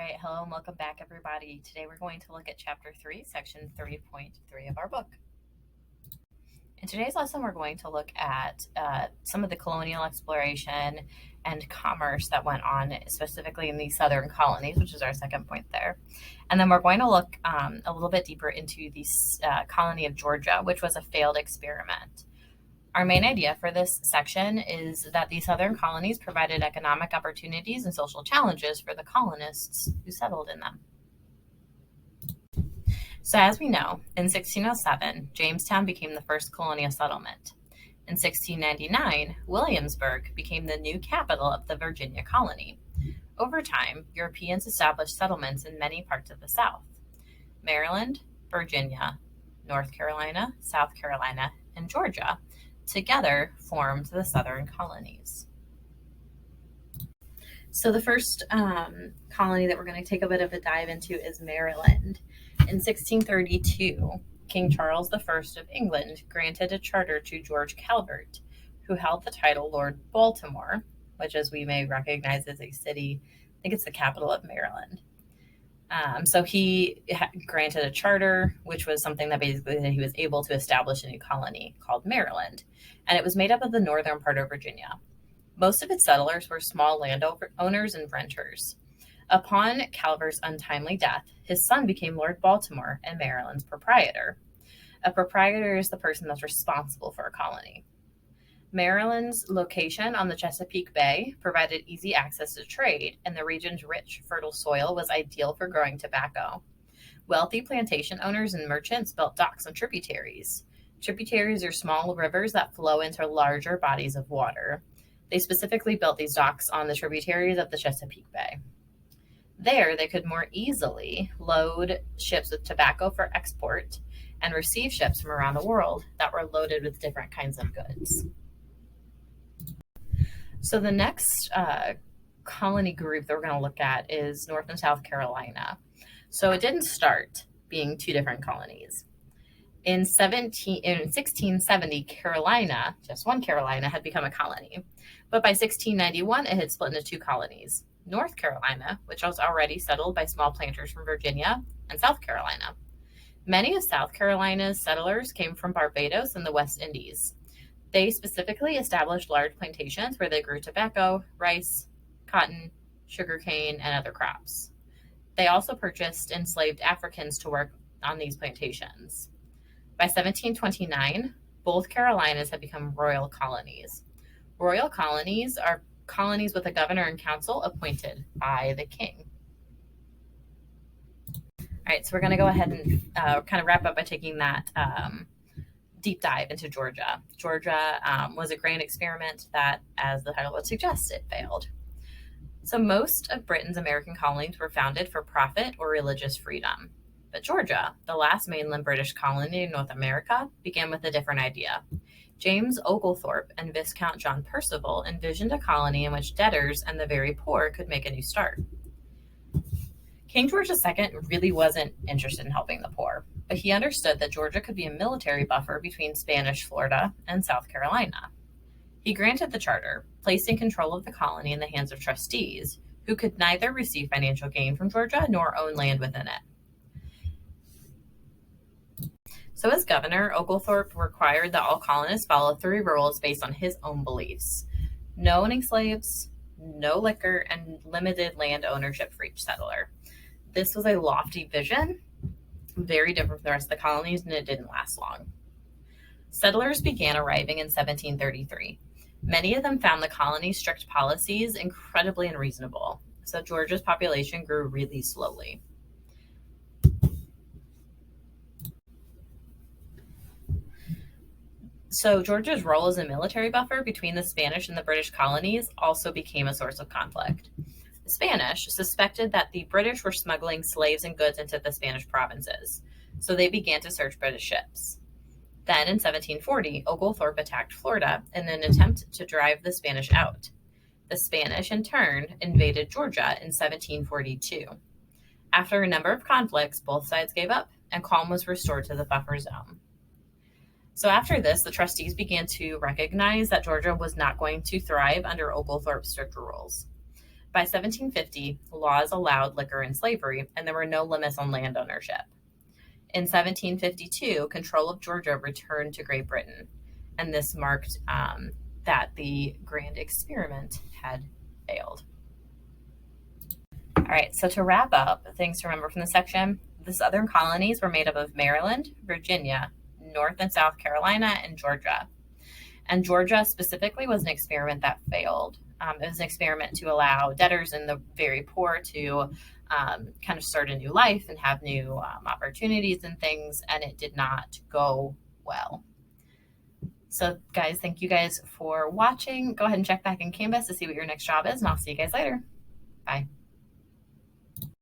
right, hello and welcome back, everybody. Today we're going to look at Chapter 3, Section 3.3 of our book. In today's lesson, we're going to look at some of the colonial exploration and commerce that went on, specifically in the southern colonies, which is our second point there. And then we're going to look a little bit deeper into the colony of Georgia, which was a failed experiment. Our main idea for this section is that the southern colonies provided economic opportunities and social challenges for the colonists who settled in them. So as we know, in 1607, Jamestown became the first colonial settlement. In 1699, Williamsburg became the new capital of the Virginia colony. Over time, Europeans established settlements in many parts of the South. Maryland, Virginia, North Carolina, South Carolina, and Georgia together formed the southern colonies. So the first colony that we're going to take a bit of a dive into is Maryland. In 1632, King Charles I of England granted a charter to George Calvert, who held the title Lord Baltimore, which, as we may recognize, is a city, I think it's the capital of Maryland. So he granted a charter, which was something that basically he was able to establish a new colony called Maryland, and it was made up of the northern part of Virginia. Most of its settlers were small landowners and renters. Upon Calvert's untimely death, his son became Lord Baltimore and Maryland's proprietor. A proprietor is the person that's responsible for a colony. Maryland's location on the Chesapeake Bay provided easy access to trade, and the region's rich, fertile soil was ideal for growing tobacco. Wealthy plantation owners and merchants built docks on tributaries. Tributaries are small rivers that flow into larger bodies of water. They specifically built these docks on the tributaries of the Chesapeake Bay. There, they could more easily load ships with tobacco for export and receive ships from around the world that were loaded with different kinds of goods. So the next colony group that we're going to look at is North and South Carolina. So it didn't start being two different colonies. In 1670, Carolina, just one Carolina, had become a colony. But by 1691, it had split into two colonies. North Carolina, which was already settled by small planters from Virginia, and South Carolina. Many of South Carolina's settlers came from Barbados and the West Indies. They specifically established large plantations where they grew tobacco, rice, cotton, sugarcane, and other crops. They also purchased enslaved Africans to work on these plantations. By 1729, both Carolinas had become royal colonies. Royal colonies are colonies with a governor and council appointed by the king. All right, so we're going to go ahead and kind of wrap up by taking that deep dive into Georgia. Georgia was a grand experiment that, as the title would suggest, it failed. So most of Britain's American colonies were founded for profit or religious freedom. But Georgia, the last mainland British colony in North America, began with a different idea. James Oglethorpe and Viscount John Percival envisioned a colony in which debtors and the very poor could make a new start. King George II really wasn't interested in helping the poor, but he understood that Georgia could be a military buffer between Spanish Florida and South Carolina. He granted the charter, placing control of the colony in the hands of trustees, who could neither receive financial gain from Georgia nor own land within it. So as governor, Oglethorpe required that all colonists follow 3 rules based on his own beliefs: no owning slaves, no liquor, and limited land ownership for each settler. This was a lofty vision, very different from the rest of the colonies, and it didn't last long. Settlers began arriving in 1733. Many of them found the colony's strict policies incredibly unreasonable, so Georgia's population grew really slowly. So Georgia's role as a military buffer between the Spanish and the British colonies also became a source of conflict. The Spanish suspected that the British were smuggling slaves and goods into the Spanish provinces, so they began to search British ships. Then in 1740, Oglethorpe attacked Florida in an attempt to drive the Spanish out. The Spanish, in turn, invaded Georgia in 1742. After a number of conflicts, both sides gave up, and calm was restored to the buffer zone. So after this, the trustees began to recognize that Georgia was not going to thrive under Oglethorpe's strict rules. By 1750, laws allowed liquor and slavery, and there were no limits on land ownership. In 1752, control of Georgia returned to Great Britain, and this marked that the grand experiment had failed. All right, so to wrap up, things to remember from the section, the southern colonies were made up of Maryland, Virginia, North and South Carolina, and Georgia. And Georgia specifically was an experiment that failed. It was an experiment to allow debtors and the very poor to kind of start a new life and have new opportunities and things, and it did not go well. So guys, thank you guys for watching. Go ahead and check back in Canvas to see what your next job is, and I'll see you guys later. Bye.